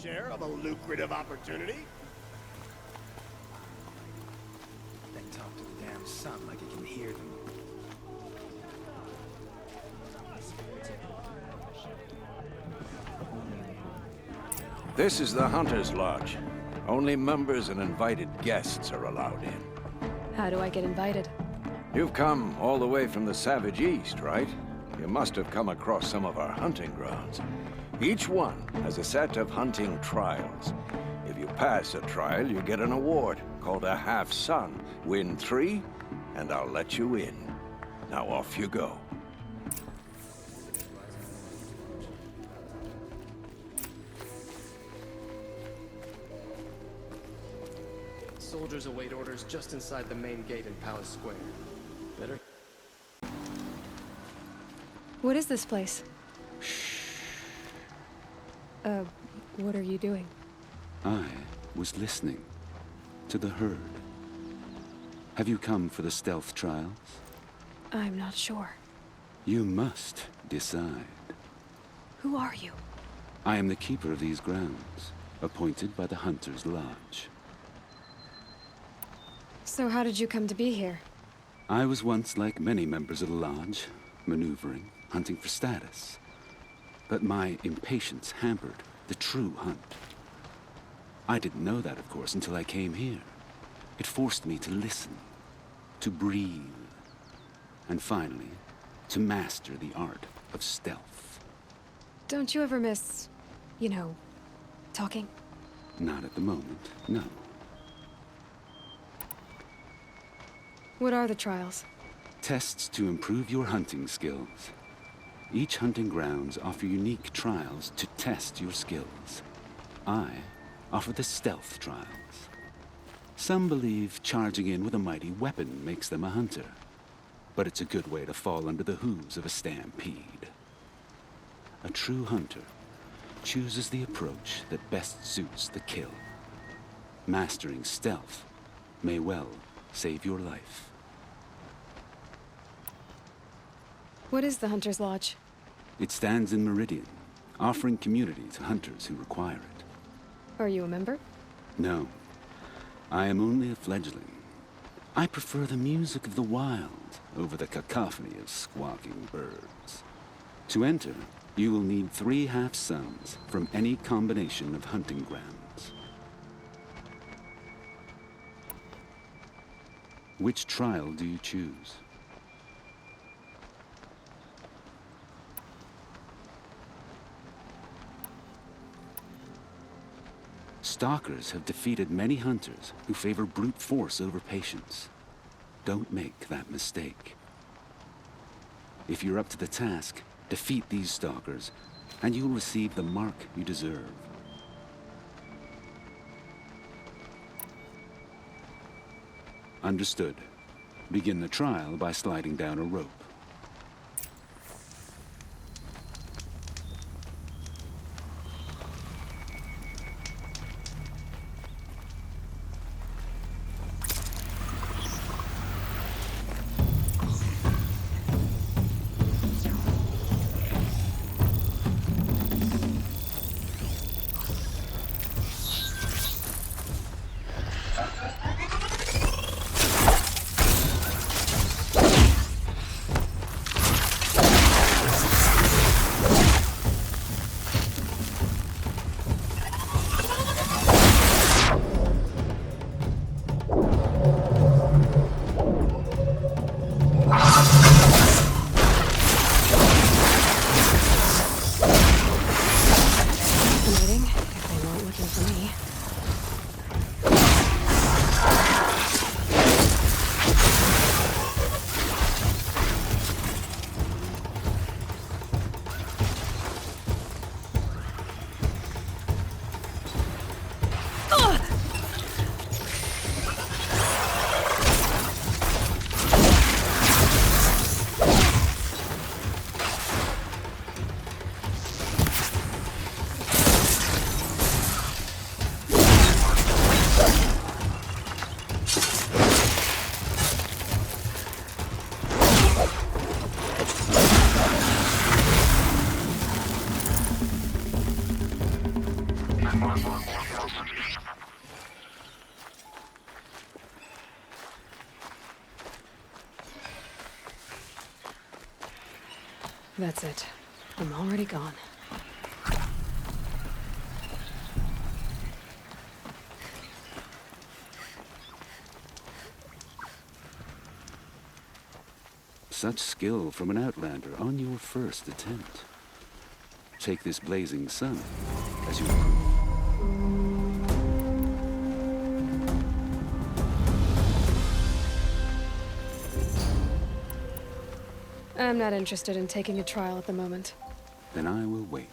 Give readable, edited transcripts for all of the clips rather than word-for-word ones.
share of a lucrative opportunity? Then talk to the damn sun like it can hear them. This is the Hunter's Lodge. Only members and invited guests are allowed in. How do I get invited? You've come all the way from the Savage East, right? You must have come across some of our hunting grounds. Each one has a set of hunting trials. If you pass a trial, you get an award called a half-sun. Win 3, and I'll let you in. Now off you go. Soldiers await orders just inside the main gate in Palace Square. Better. What is this place? What are you doing? I was listening to the herd. Have you come for the stealth trials? I'm not sure. You must decide. Who are you? I am the keeper of these grounds, appointed by the Hunter's Lodge. So how did you come to be here? I was once like many members of the Lodge, maneuvering, hunting for status. But my impatience hampered the true hunt. I didn't know that, of course, until I came here. It forced me to listen, to breathe, and finally, to master the art of stealth. Don't you ever miss, you know, talking? Not at the moment, no. What are the trials? Tests to improve your hunting skills. Each hunting grounds offer unique trials to test your skills. I offer the stealth trials. Some believe charging in with a mighty weapon makes them a hunter, but it's a good way to fall under the hooves of a stampede. A true hunter chooses the approach that best suits the kill. Mastering stealth may well save your life. What is the Hunter's Lodge? It stands in Meridian, offering community to hunters who require it. Are you a member? No, I am only a fledgling. I prefer the music of the wild over the cacophony of squawking birds. To enter, you will need 3 half-suns from any combination of hunting grounds. Which trial do you choose? Stalkers have defeated many hunters who favor brute force over patience. Don't make that mistake. If you're up to the task, defeat these stalkers, and you'll receive the mark you deserve. Understood. Begin the trial by sliding down a rope. That's it. I'm already gone. Such skill from an outlander on your first attempt. Take this blazing sun as you improve. I'm not interested in taking a trial at the moment. Then I will wait.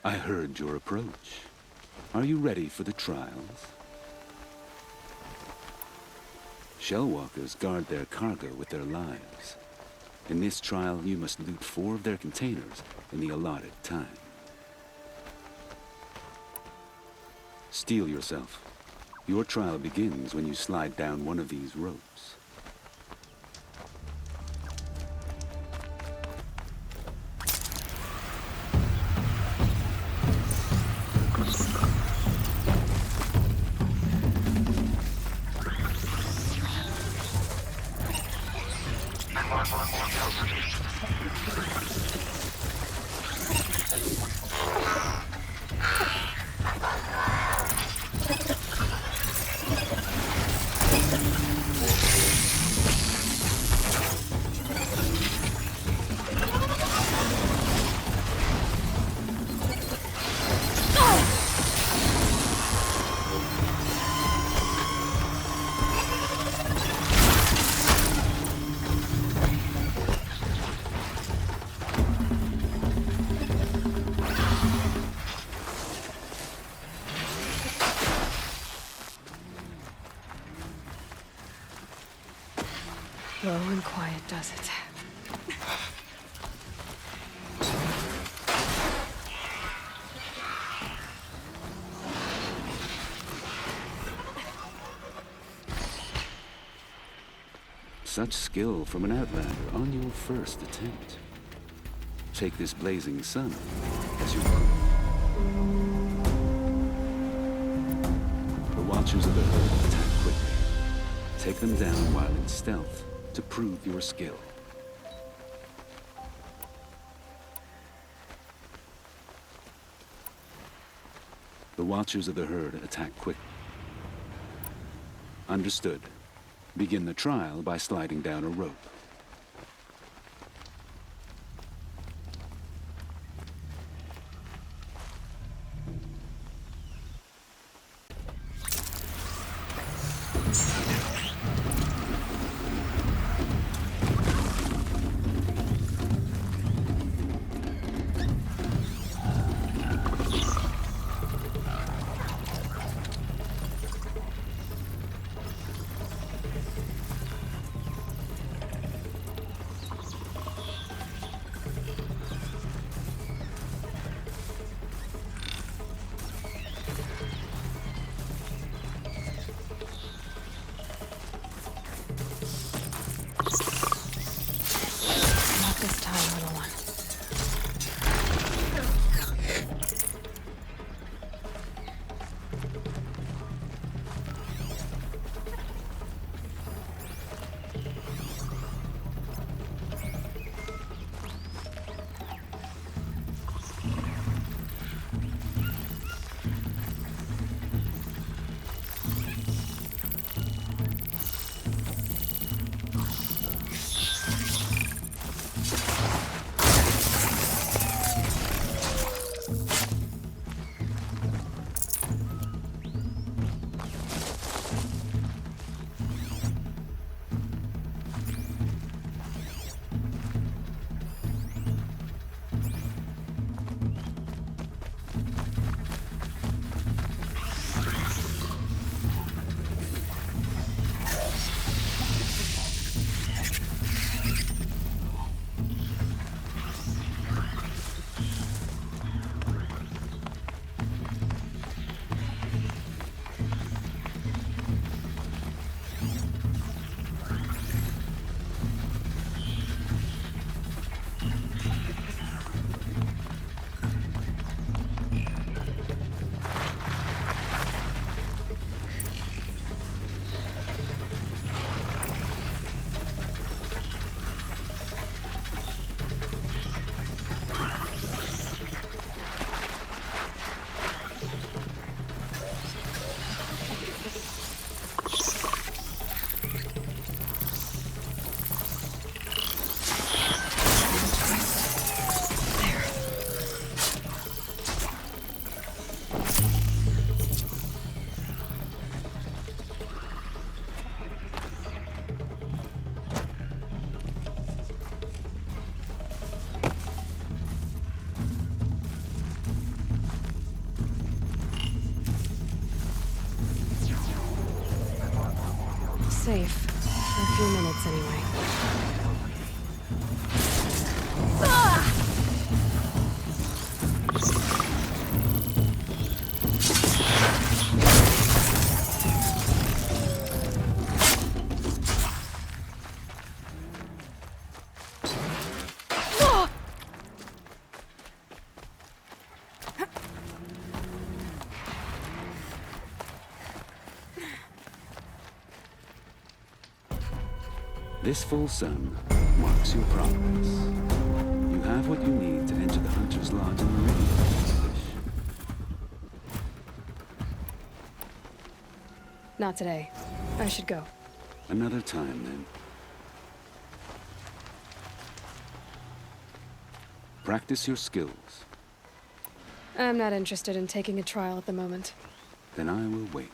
I heard your approach. Are you ready for the trials? Shellwalkers guard their cargo with their lives. In this trial, you must loot 4 of their containers in the allotted time. Steel yourself. Your trial begins when you slide down one of these ropes. Low and quiet does it. Such skill from an outlander on your first attempt. Take this blazing sun as you improve. The Watchers of the Herd attack quickly. Take them down while in stealth to prove your skill. The Watchers of the Herd attack quickly. Understood. Begin the trial by sliding down a rope. safe. For a few minutes, anyway. This full sun marks your progress. You have what you need to enter the Hunter's Lodge in Meridian if you wish. Not today. I should go. Another time, then. Practice your skills. I'm not interested in taking a trial at the moment. Then I will wait.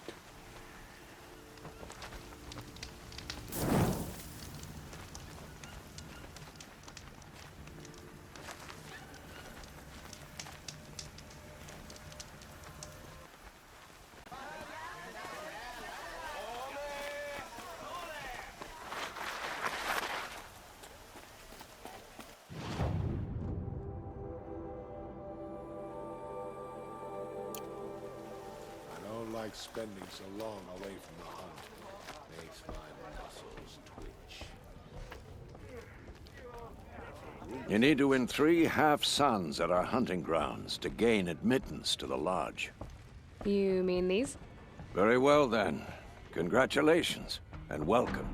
Like spending so long away from the hunt makes my muscles twitch. You need to win 3 half-suns at our hunting grounds to gain admittance to the lodge. You mean these? Very well, then. Congratulations, and welcome.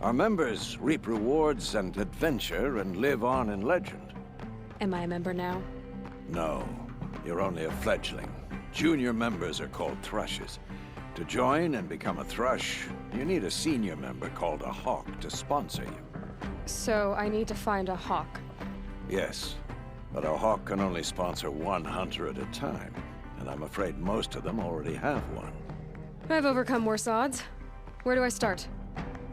Our members reap rewards and adventure and live on in legend. Am I a member now? No, you're only a fledgling. Junior members are called thrushes. To join and become a thrush, you need a senior member called a hawk to sponsor you. So I need to find a hawk. Yes, but a hawk can only sponsor 1 hunter at a time, and I'm afraid most of them already have one. I've overcome worse odds. Where do I start?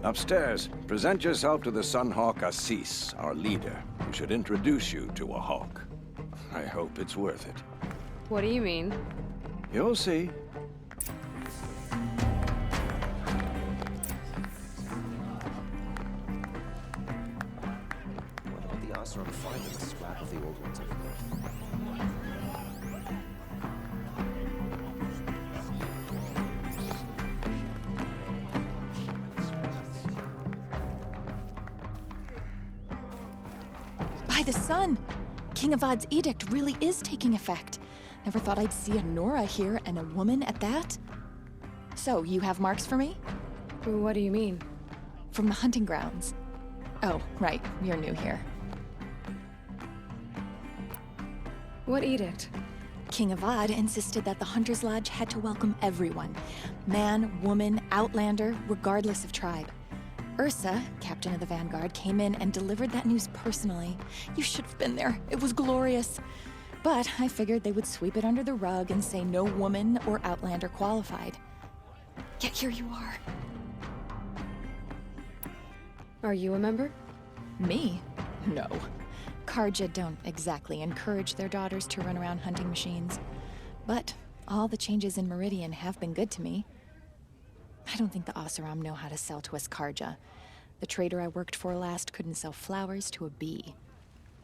Upstairs, present yourself to the Sunhawk Assis, our leader, who should introduce you to a hawk. I hope it's worth it. What do you mean? You'll see. What about the Oseram finding a scrap of the old ones over there? By the sun! King Avad's edict really is taking effect. Never thought I'd see a Nora here, and a woman at that. So, you have marks for me? What do you mean? From the hunting grounds. Oh, right, you're new here. What edict? King Avad insisted that the Hunter's Lodge had to welcome everyone. Man, woman, outlander, regardless of tribe. Ursa, captain of the Vanguard, came in and delivered that news personally. You should have been there. It was glorious. But I figured they would sweep it under the rug and say no woman or outlander qualified. Yet here you are. Are you a member? Me? No. Karja don't exactly encourage their daughters to run around hunting machines. But all the changes in Meridian have been good to me. I don't think the Oseram know how to sell to us Karja. The trader I worked for last couldn't sell flowers to a bee.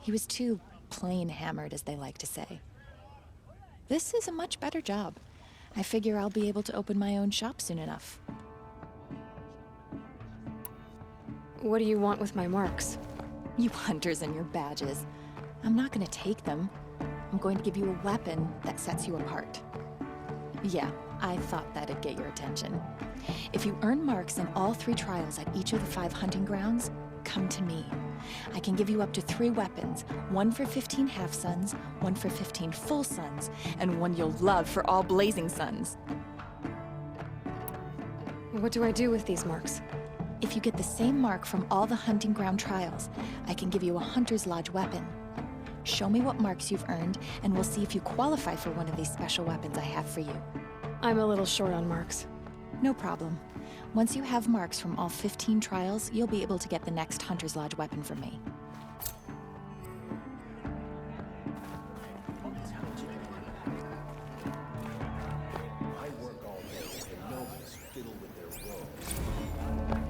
He was too plain hammered, as they like to say. This is a much better job. I figure I'll be able to open my own shop soon enough. What do you want with my marks? You hunters and your badges. I'm not gonna take them. I'm going to give you a weapon that sets you apart. Yeah, I thought that'd get your attention. If you earn marks in all 3 trials at each of the 5 hunting grounds, come to me. I can give you up to 3 weapons, 1 for 15 half-suns, 1 for 15 full suns, and 1 you'll love for all blazing suns. What do I do with these marks? If you get the same mark from all the hunting ground trials, I can give you a Hunter's Lodge weapon. Show me what marks you've earned, and we'll see if you qualify for one of these special weapons I have for you. I'm a little short on marks. No problem. Once you have marks from all 15 trials, you'll be able to get the next Hunter's Lodge weapon from me. I work all day, and nobles fiddle with their robes.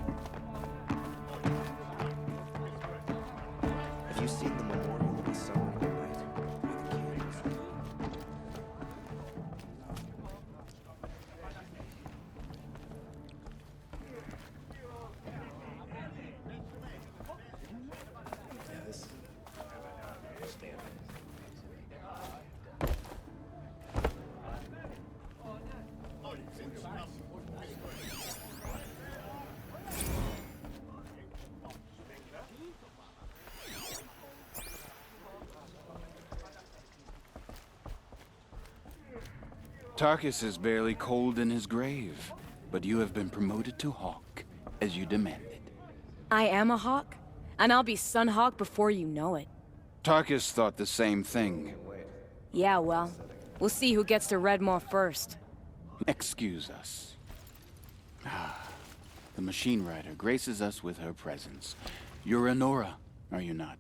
Tarkus is barely cold in his grave, but you have been promoted to Hawk, as you demanded. I am a Hawk, and I'll be Sun Hawk before you know it. Tarkus thought the same thing. Yeah, well, we'll see who gets to Redmaw first. Excuse us. The Machine Rider graces us with her presence. You're a Nora, are you not?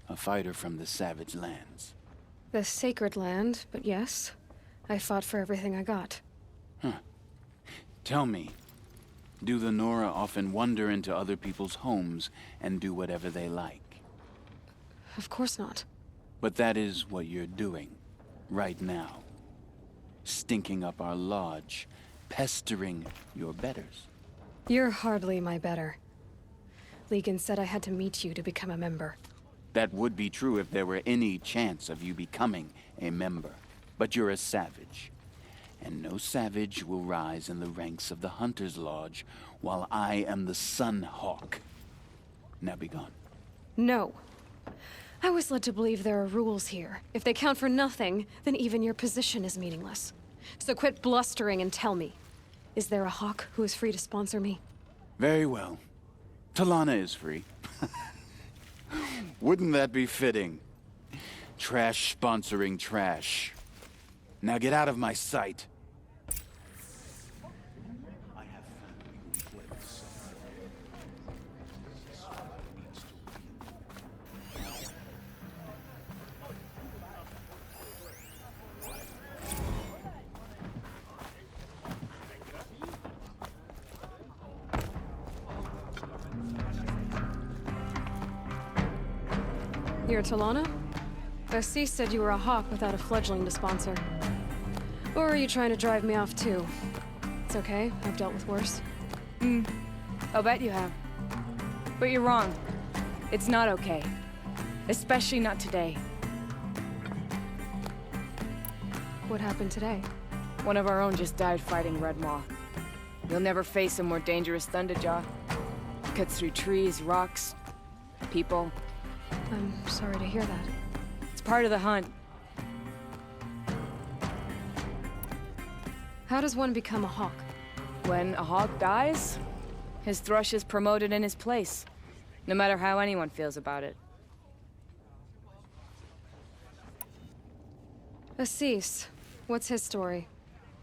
A fighter from the Savage Lands. The Sacred Land, but yes. I fought for everything I got. Tell me, do the Nora often wander into other people's homes and do whatever they like? Of course not. But that is what you're doing, right now. Stinking up our lodge, pestering your betters. You're hardly my better. Legan said I had to meet you to become a member. That would be true if there were any chance of you becoming a member. But you're a savage. And no savage will rise in the ranks of the Hunter's Lodge while I am the Sun Hawk. Now be gone. No. I was led to believe there are rules here. If they count for nothing, then even your position is meaningless. So quit blustering and tell me. Is there a Hawk who is free to sponsor me? Very well. Talana is free. Wouldn't that be fitting? Trash sponsoring trash. Now get out of my sight. You're Talana? Assis said you were a Hawk without a fledgling to sponsor. Or are you trying to drive me off too? It's okay, I've dealt with worse. I'll bet you have. But you're wrong. It's not okay. Especially not today. What happened today? One of our own just died fighting Redmaw. You'll never face a more dangerous Thunderjaw. Cuts through trees, rocks, people. I'm sorry to hear that. It's part of the hunt. How does one become a Hawk? When a Hawk dies, his thrush is promoted in his place. No matter how anyone feels about it. Assis. What's his story?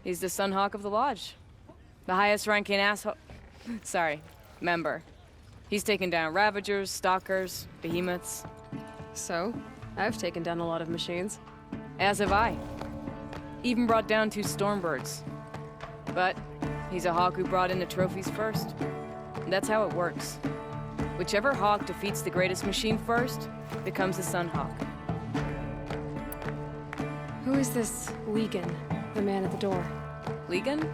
He's the Sun Hawk of the Lodge. The highest ranking member. He's taken down Ravagers, Stalkers, Behemoths. So, I've taken down a lot of machines. As have I. Even brought down 2 Stormbirds. But he's a Hawk who brought in the trophies first. And that's how it works. Whichever Hawk defeats the greatest machine first, becomes the Sun Hawk. Who is this Legan, the man at the door? Legan?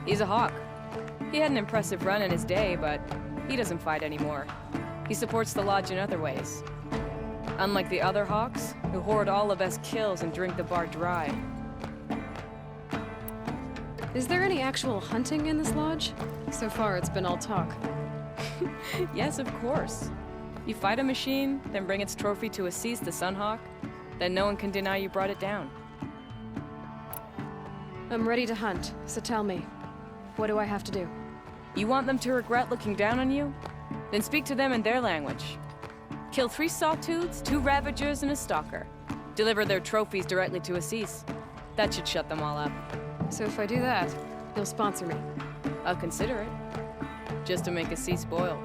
He's a Hawk. He had an impressive run in his day, but he doesn't fight anymore. He supports the Lodge in other ways. Unlike the other Hawks, who hoard all the best kills and drink the bar dry. Is there any actual hunting in this lodge? So far, it's been all talk. Yes, of course. You fight a machine, then bring its trophy to Assis the Sunhawk, then no one can deny you brought it down. I'm ready to hunt, so tell me, what do I have to do? You want them to regret looking down on you? Then speak to them in their language. Kill 3 Sawtooths, 2 Ravagers, and a Stalker. Deliver their trophies directly to Assis. That should shut them all up. So if I do that, you'll sponsor me? I'll consider it. Just to make Assis boil.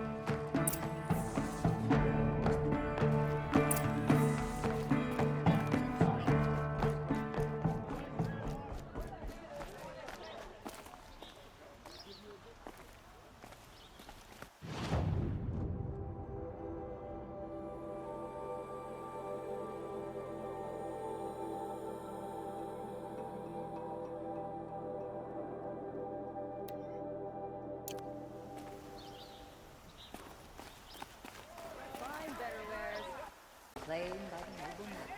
Playing by the noble method.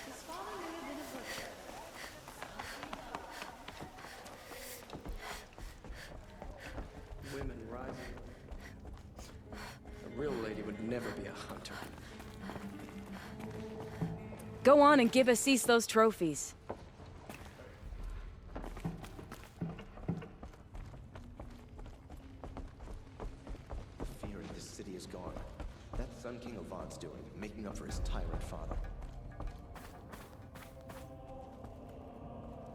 His father may have been a butcher. Women rising. A real lady would never be a hunter. Go on and give Assis those trophies. is gone. That's Sun King Avad's doing, making up for his tyrant father.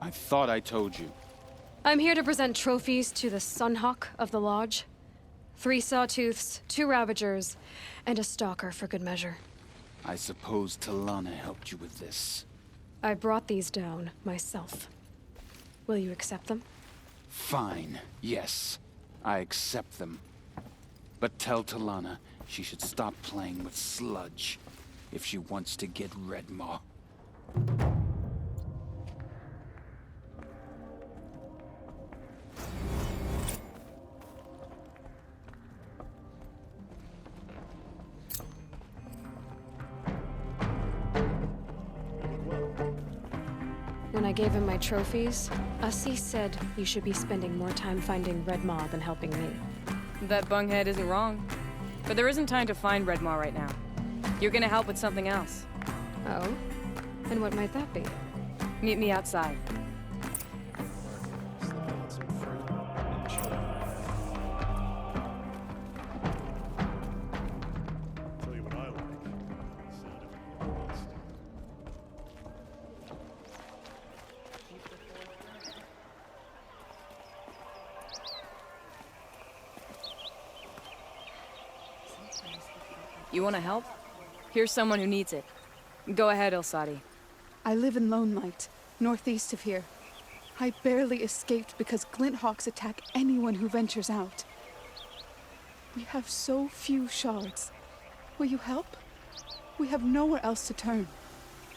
I thought I told you. I'm here to present trophies to the Sunhawk of the Lodge. 3 Sawtooths, 2 Ravagers, and a Stalker for good measure. I suppose Talana helped you with this. I brought these down myself. Will you accept them? Fine, yes. I accept them. But tell Talana she should stop playing with sludge if she wants to get Redmaw. When I gave him my trophies, Ussie said you should be spending more time finding Redmaw than helping me. That bunghead isn't wrong. But there isn't time to find Redmaw right now. You're gonna help with something else. Oh? And what might that be? Meet me outside. Tell you what I like. Sound of Remastered. You wanna help? Here's someone who needs it. Go ahead, Elsadi. I live in Lone Light, northeast of here. I barely escaped because glint hawks attack anyone who ventures out. We have so few shards. Will you help? We have nowhere else to turn.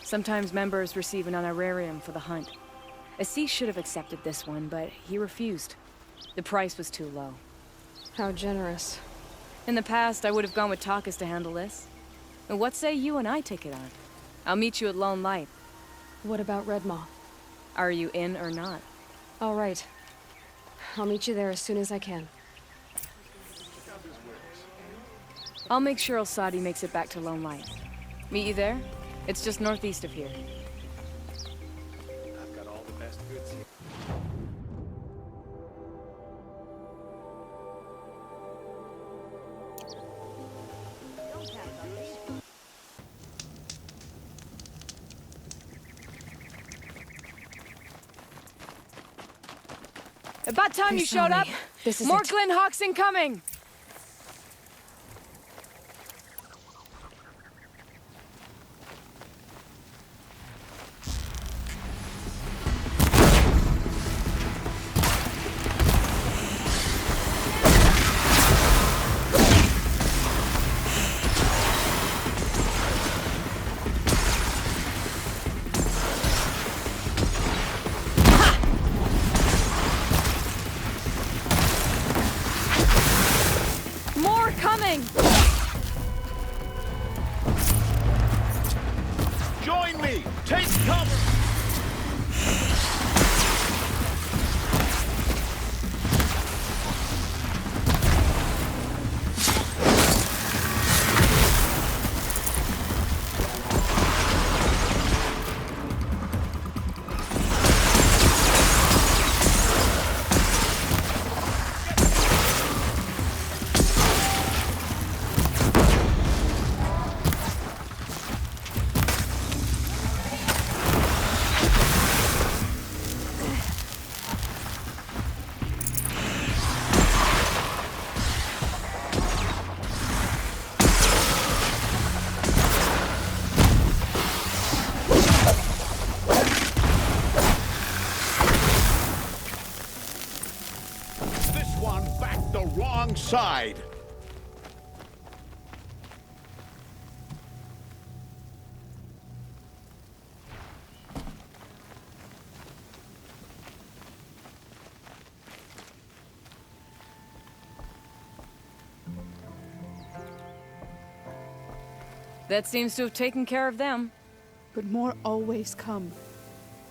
Sometimes members receive an honorarium for the hunt. Assis should have accepted this one, but he refused. The price was too low. How generous. In the past, I would have gone with Takas to handle this. And what say you and I take it on? I'll meet you at Lone Light. What about Redmaw? Are you in or not? All right. I'll meet you there as soon as I can. I'll make sure Elsadi makes it back to Lone Light. Meet you there? It's just northeast of here. I've got all the best goods here. About time They you saw showed me. up! This is More it. Glint Hawks incoming! More coming! Join me! Take cover! This one backed the wrong side! That seems to have taken care of them. But more always come.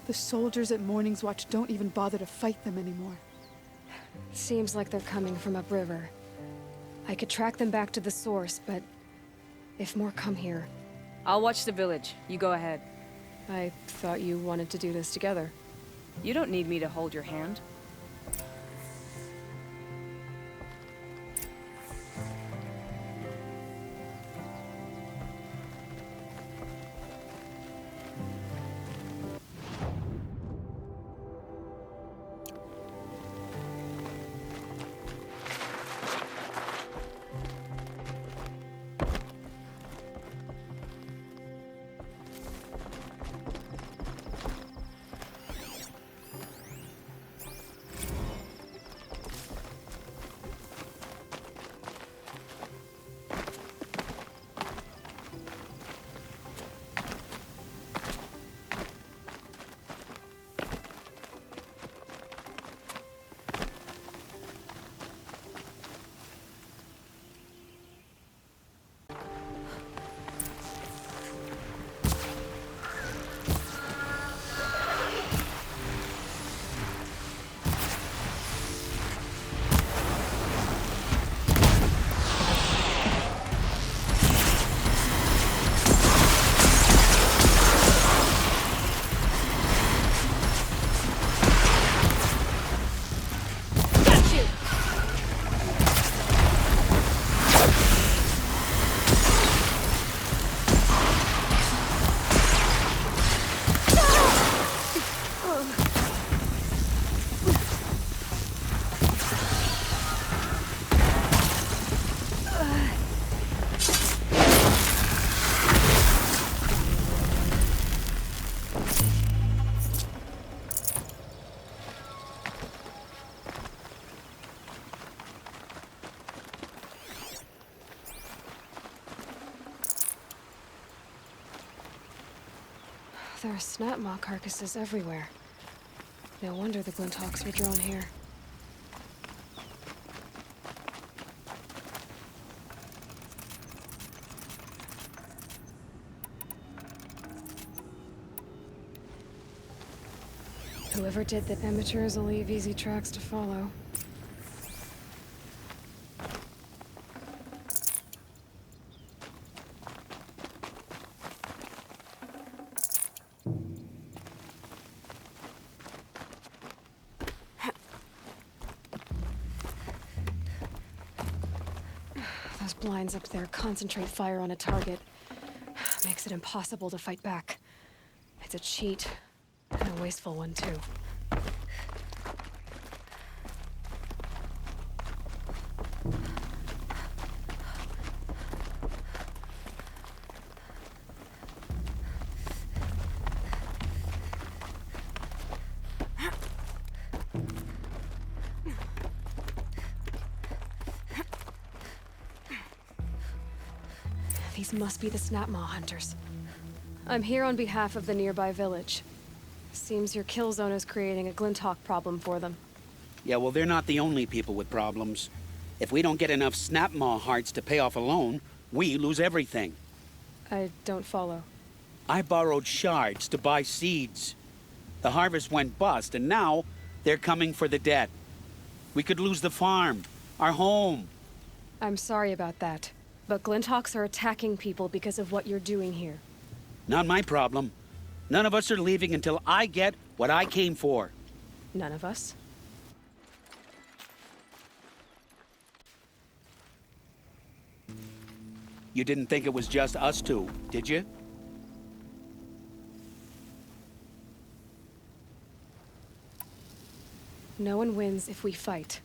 The soldiers at Morning's Watch don't even bother to fight them anymore. Seems like they're coming from upriver. I could track them back to the source, but if more come here, I'll watch the village. You go ahead. I thought you wanted to do this together. You don't need me to hold your hand. There are snap maw carcasses everywhere. No wonder the Glinthawks were drawn here. Whoever did the amateurs will leave easy tracks to follow. Those blinds up there concentrate fire on a target. Makes it impossible to fight back. It's a cheat. And a wasteful one, too. These must be the Snapmaw hunters. I'm here on behalf of the nearby village. Seems your kill zone is creating a Glinthawk problem for them. Yeah, well, they're not the only people with problems. If we don't get enough Snapmaw hearts to pay off a loan, we lose everything. I don't follow. I borrowed shards to buy seeds. The harvest went bust, and now they're coming for the debt. We could lose the farm, our home. I'm sorry about that, but Glinthawks are attacking people because of what you're doing here. Not my problem. None of us are leaving until I get what I came for. None of us? You didn't think it was just us two, did you? No one wins if we fight.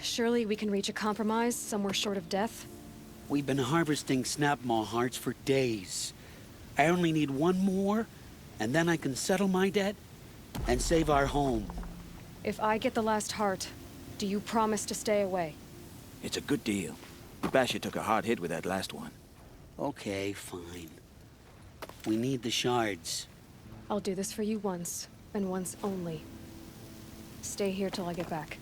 Surely we can reach a compromise somewhere short of death? We've been harvesting Snapmaw hearts for days. I only need one more, and then I can settle my debt and save our home. If I get the last heart, do you promise to stay away? It's a good deal. Basha took a hard hit with that last one. Okay, fine. We need the shards. I'll do this for you once, and once only. Stay here till I get back.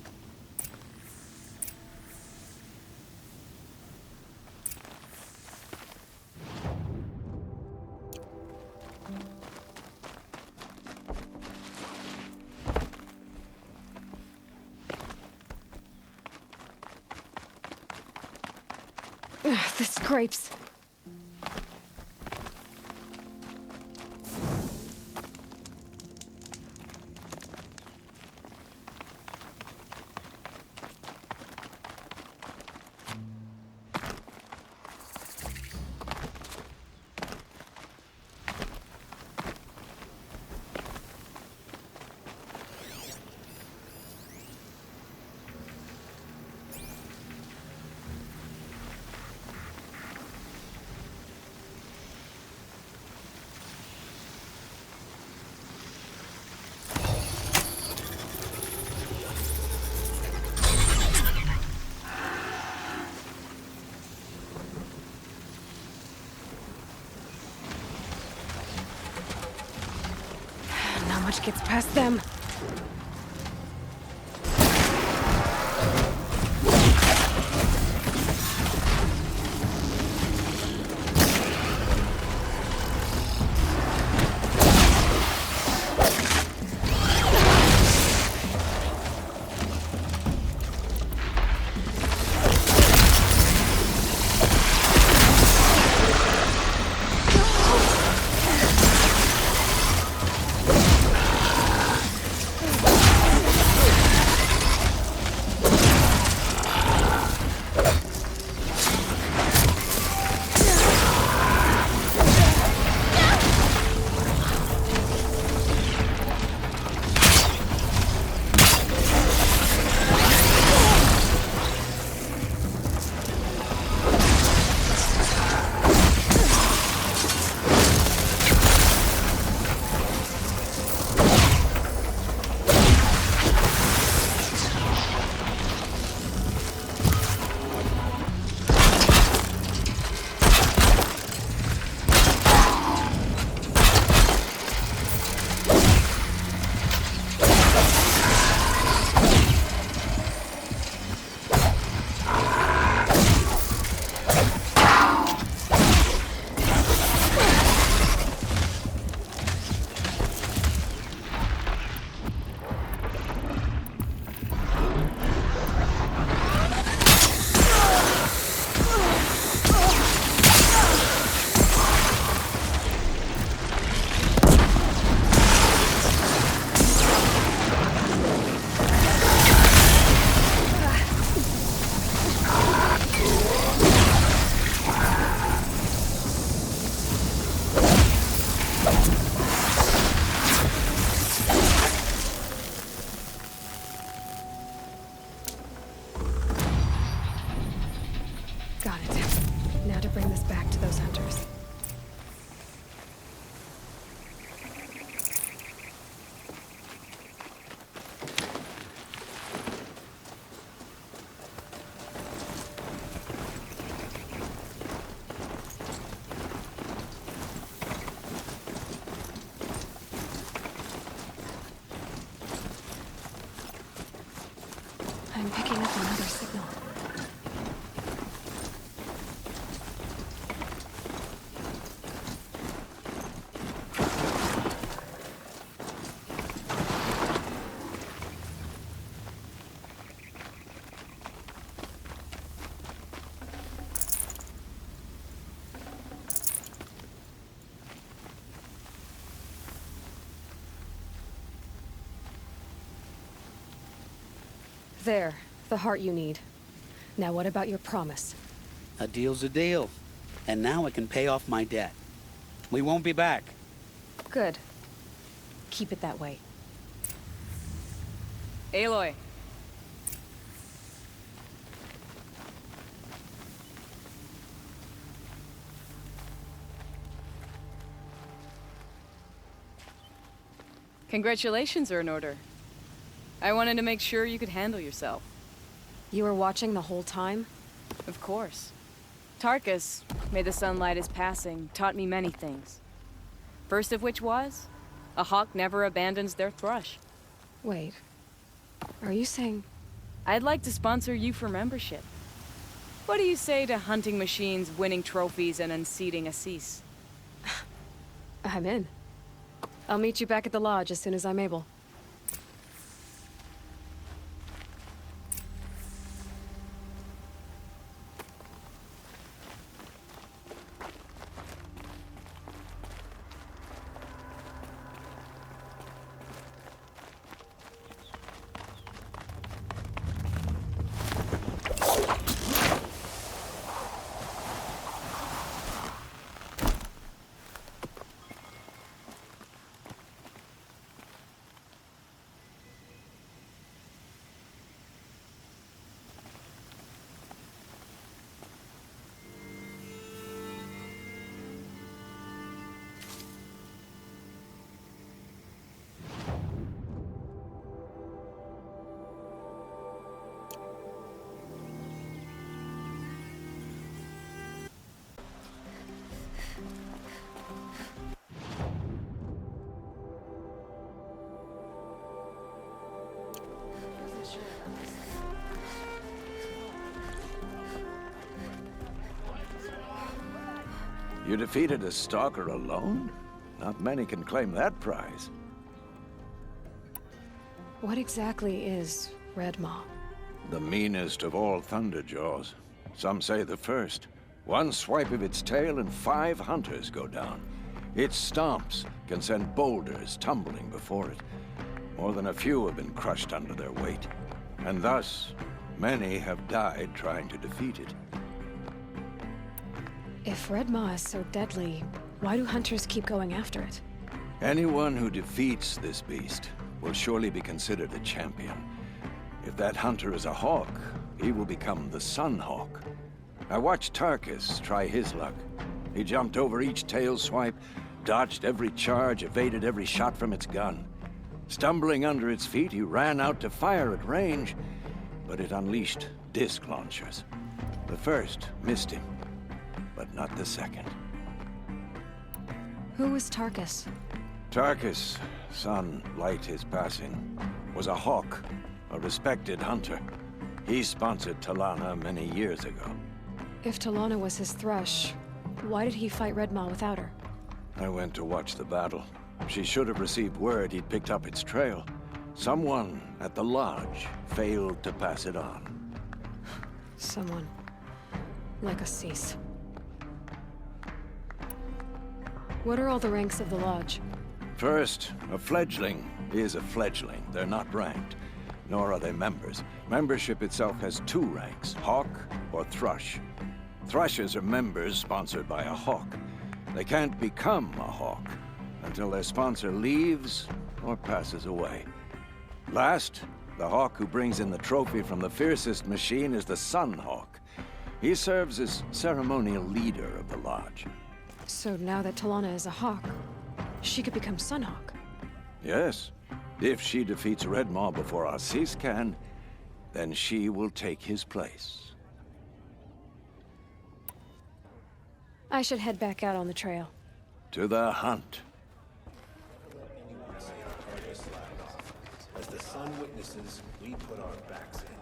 Ugh, the scrapes. Not much gets past them. picking up another signal. There, the heart you need. Now what about your promise? A deal's a deal. And now I can pay off my debt. We won't be back. Good. Keep it that way. Aloy. Congratulations are in order. I wanted to make sure you could handle yourself. You were watching the whole time? Of course. Tarkus, may the sunlight is passing, taught me many things. First of which was, a hawk never abandons their thrush. Wait. Are you saying... I'd like to sponsor you for membership. What do you say to hunting machines, winning trophies, and unseating Assis? I'm in. I'll meet you back at the lodge as soon as I'm able. You defeated a stalker alone? Not many can claim that prize. What exactly is Red Maw? The meanest of all Thunderjaws. Some say the first. One swipe of its tail and 5 hunters go down. Its stomps can send boulders tumbling before it. More than a few have been crushed under their weight. And thus, many have died trying to defeat it. If Red Maw is so deadly, why do hunters keep going after it? Anyone who defeats this beast will surely be considered a champion. If that hunter is a hawk, he will become the Sun Hawk. I watched Tarkus try his luck. He jumped over each tail swipe, dodged every charge, evaded every shot from its gun. Stumbling under its feet, he ran out to fire at range, but it unleashed disc launchers. The first missed him, but not the second. Who was Tarkus? Tarkus, son light his passing, was a hawk, a respected hunter. He sponsored Talana many years ago. If Talana was his thrush, why did he fight Red Maw without her? I went to watch the battle. She should have received word he'd picked up its trail. Someone at the lodge failed to pass it on. Someone like Assis. What are all the ranks of the lodge? First, a fledgling is a fledgling. They're not ranked, nor are they members. Membership itself has 2 ranks, hawk or thrush. Thrushes are members sponsored by a hawk. They can't become a hawk until their sponsor leaves or passes away. Last, the hawk who brings in the trophy from the fiercest machine is the Sun Hawk. He serves as ceremonial leader of the lodge. So now that Talana is a hawk, she could become Sunhawk. Yes. If she defeats Red Maw before Assis can, then she will take his place. I should head back out on the trail. To the hunt. As the sun witnesses, we put our backs in.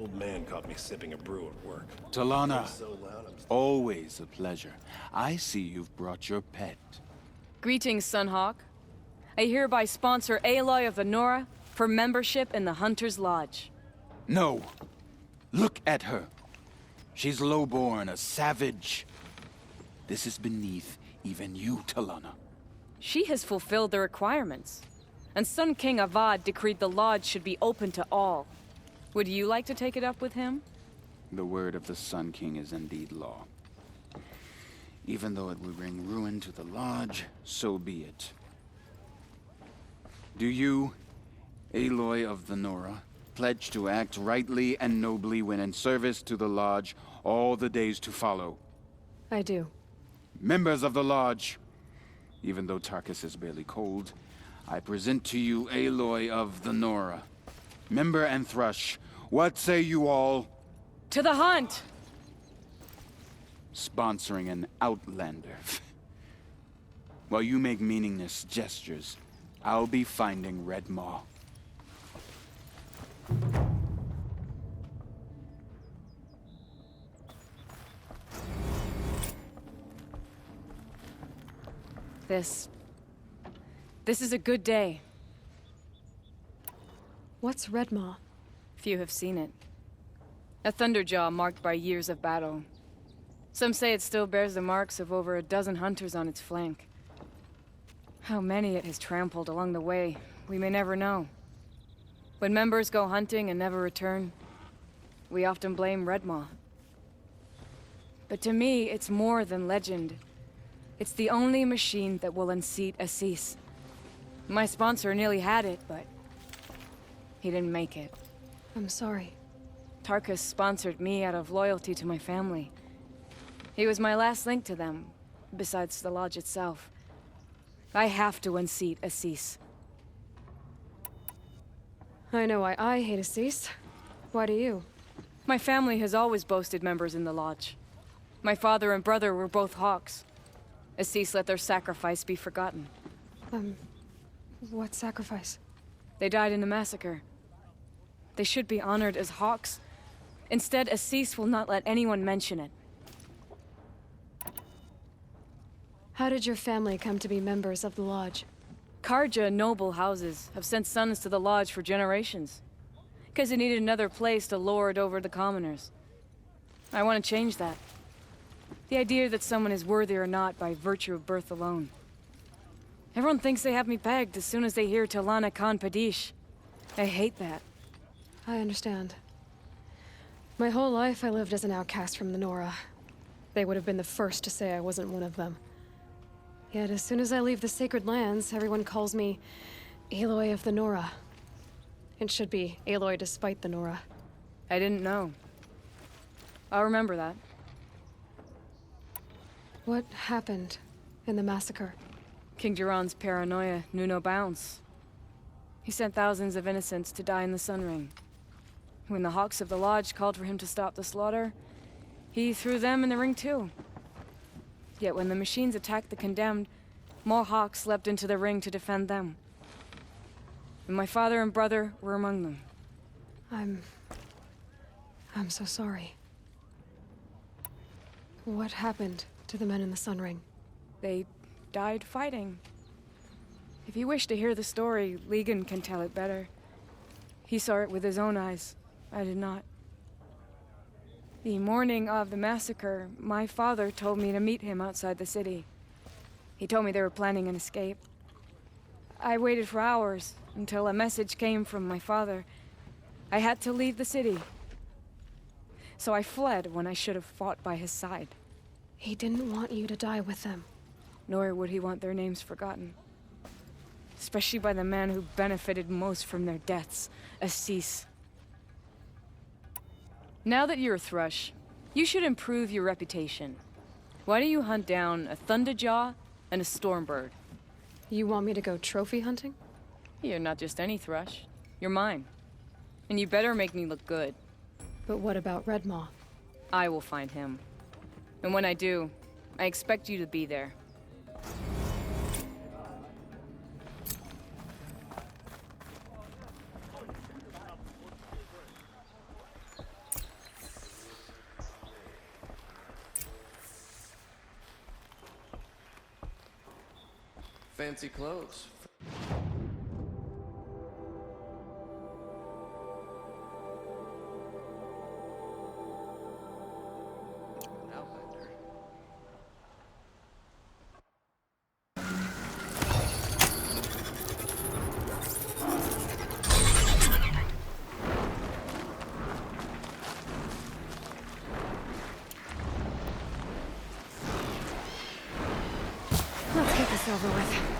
Old man caught me sipping a brew at work. Talana, So loud, I'm always a pleasure. I see you've brought your pet. Greetings, Sunhawk. I hereby sponsor Aloy of the Nora for membership in the Hunter's Lodge. No. Look at her. She's lowborn, a savage. This is beneath even you, Talana. She has fulfilled the requirements. And Sun King Avad decreed the Lodge should be open to all. Would you like to take it up with him? The word of the Sun King is indeed law. Even though it would bring ruin to the Lodge, so be it. Do you, Aloy of the Nora, pledge to act rightly and nobly when in service to the Lodge all the days to follow? I do. Members of the Lodge, even though Tarkus is barely cold, I present to you Aloy of the Nora. Member and Thrush, what say you all? To the hunt! Sponsoring an outlander. While you make meaningless gestures, I'll be finding Red Maw. This is a good day. What's Redmaw? Few have seen it. A thunderjaw marked by years of battle. Some say it still bears the marks of over a dozen hunters on its flank. How many it has trampled along the way, we may never know. When members go hunting and never return, we often blame Redmaw. But to me, it's more than legend. It's the only machine that will unseat Assis. My sponsor nearly had it, but he didn't make it. I'm sorry. Tarkus sponsored me out of loyalty to my family. He was my last link to them, besides the Lodge itself. I have to unseat Assis. I know why I hate Assis. Why do you? My family has always boasted members in the Lodge. My father and brother were both Hawks. Assis let their sacrifice be forgotten. What sacrifice? They died in the massacre. They should be honored as Hawks. Instead, Assis will not let anyone mention it. How did your family come to be members of the Lodge? Karja noble houses have sent sons to the Lodge for generations. Because they needed another place to lord over the commoners. I want to change that. The idea that someone is worthy or not by virtue of birth alone. Everyone thinks they have me pegged as soon as they hear Talana Khan Padish. I hate that. I understand. My whole life I lived as an outcast from the Nora. They would have been the first to say I wasn't one of them. Yet as soon as I leave the sacred lands, everyone calls me Aloy of the Nora. It should be Aloy despite the Nora. I didn't know. I'll remember that. What happened in the massacre? King Jiran's paranoia knew no bounds. He sent thousands of innocents to die in the Sun Ring. When the Hawks of the Lodge called for him to stop the slaughter, he threw them in the ring too. Yet when the machines attacked the condemned, more Hawks leapt into the ring to defend them. And my father and brother were among them. I'm so sorry. What happened to the men in the Sun Ring? They died fighting. If you wish to hear the story, Legan can tell it better. He saw it with his own eyes. I did not. The morning of the massacre, my father told me to meet him outside the city. He told me they were planning an escape. I waited for hours until a message came from my father. I had to leave the city. So I fled when I should have fought by his side. He didn't want you to die with them. Nor would he want their names forgotten. Especially by the man who benefited most from their deaths, Assis. Now that you're a Thrush, you should improve your reputation. Why don't you hunt down a Thunderjaw and a Stormbird? You want me to go trophy hunting? You're not just any Thrush. You're mine. And you better make me look good. But what about Redmaw? I will find him. And when I do, I expect you to be there. fancy clothes. An outlander. Let's get this over with.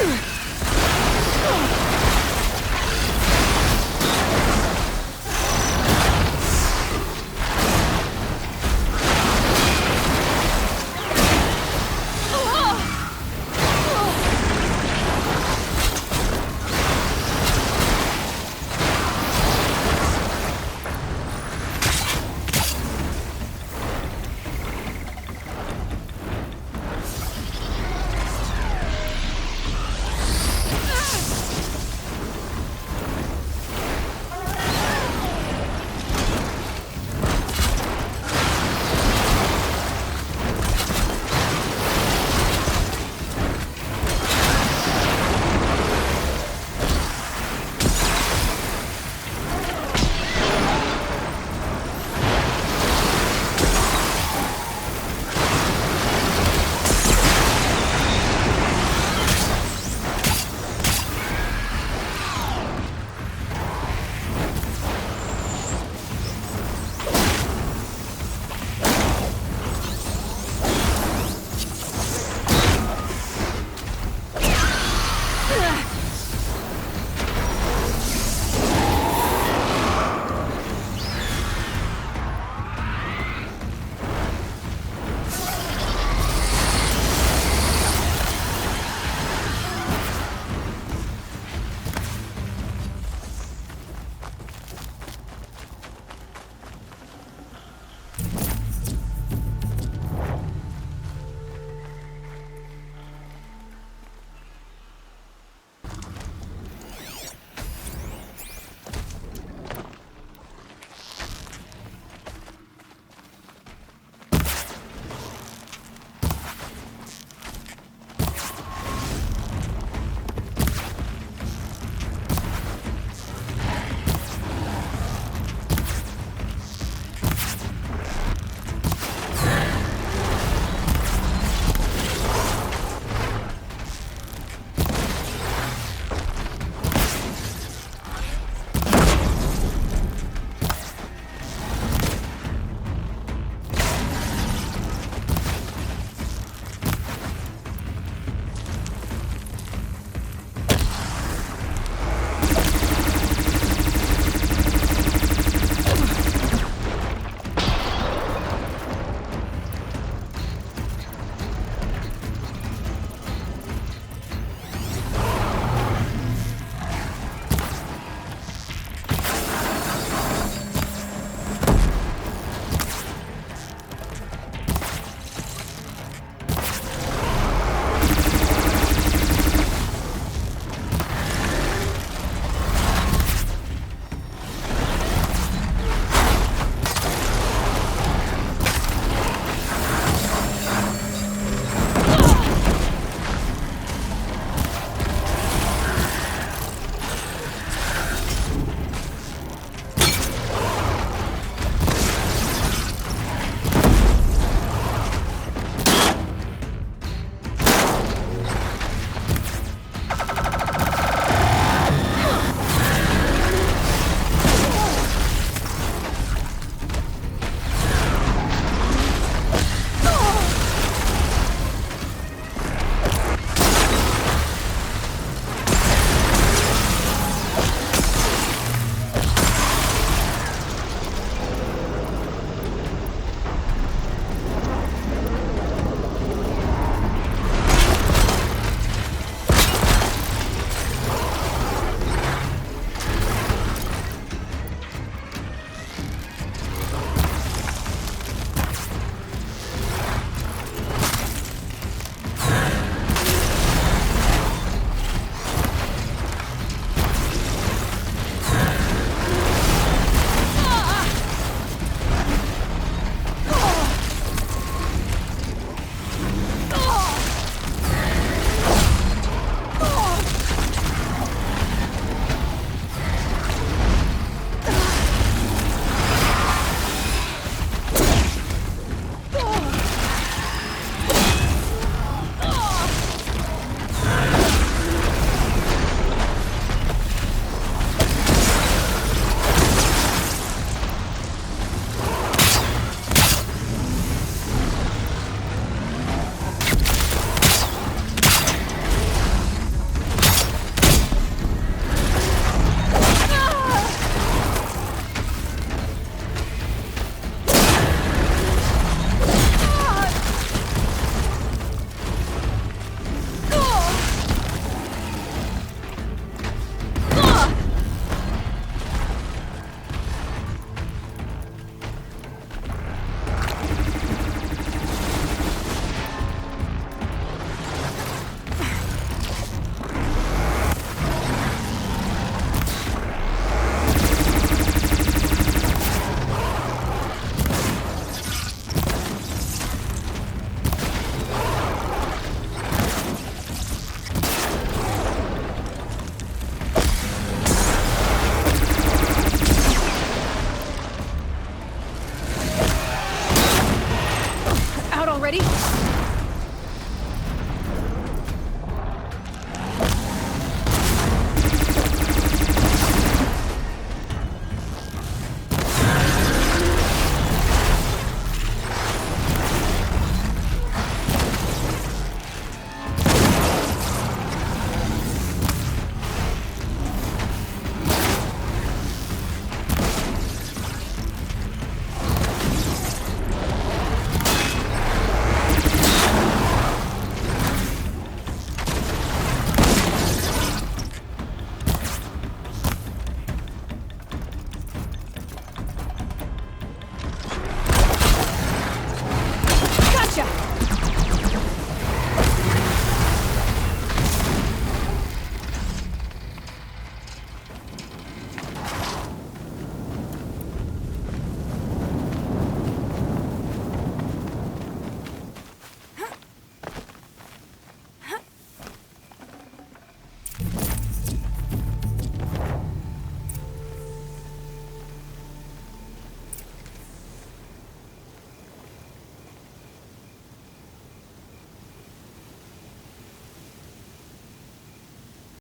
Ugh.